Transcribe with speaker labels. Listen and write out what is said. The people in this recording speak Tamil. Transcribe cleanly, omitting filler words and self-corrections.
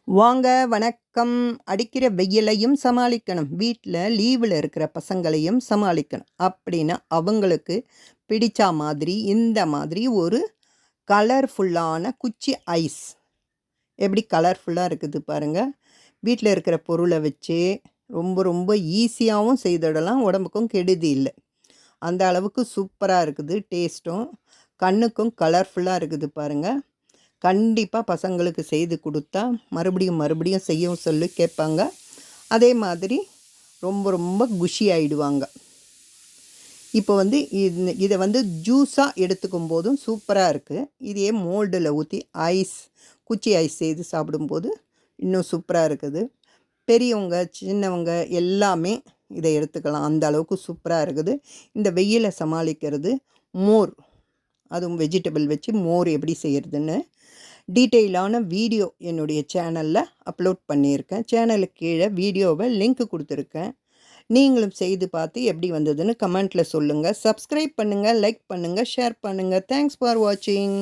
Speaker 1: வாங்க வணக்கம். அடிக்கிற வெயிலையும் சமாளிக்கணும், வீட்டில் லீவில் இருக்கிற பசங்களையும் சமாளிக்கணும் அப்படின்னா அவங்களுக்கு பிடிச்ச மாதிரி இந்த மாதிரி ஒரு கலர்ஃபுல்லான குச்சி ஐஸ். எப்படி கலர்ஃபுல்லாக இருக்குது பாருங்கள். வீட்டில் இருக்கிற பொருளை வச்சு ரொம்ப ரொம்ப ஈஸியாகவும் செய்திடலாம், உடம்புக்கும் கெடுதி இல்லை. அந்த அளவுக்கு சூப்பராக இருக்குது, டேஸ்ட்டும் கண்ணுக்கும் கலர்ஃபுல்லாக இருக்குது பாருங்கள். கண்டிப்பாக பசங்களுக்கு செய்து கொடுத்தா மறுபடியும் மறுபடியும் செய்யவும் சொல்லி கேட்பாங்க. அதே மாதிரி ரொம்ப ரொம்ப குஷி ஆகிடுவாங்க. இப்போ இதை ஜூஸாக எடுத்துக்கும் போதும் சூப்பராக இருக்குது. இதையே மோல்டில் ஊற்றி குச்சி ஐஸ் செய்து சாப்பிடும்போது இன்னும் சூப்பராக இருக்குது. பெரியவங்க சின்னவங்க எல்லாமே இதை எடுத்துக்கலாம், அந்த அளவுக்கு சூப்பராக இருக்குது. இந்த வெயிலை சமாளிக்கிறது மோர், அதுவும் வெஜிடபிள் வச்சு மோர் எப்படி செய்கிறதுன்னு டீட்டெயிலான வீடியோ என்னுடைய சேனலில் அப்லோட் பண்ணியிருக்கேன். சேனலுக்கு கீழே வீடியோவை லிங்க் கொடுத்துருக்கேன். நீங்களும் செய்து பார்த்து எப்படி வந்ததுன்னு கமெண்ட்டில் சொல்லுங்கள். சப்ஸ்கிரைப் பண்ணுங்கள், லைக் பண்ணுங்கள், ஷேர் பண்ணுங்கள். தேங்க்ஸ் ஃபார் வாட்சிங்.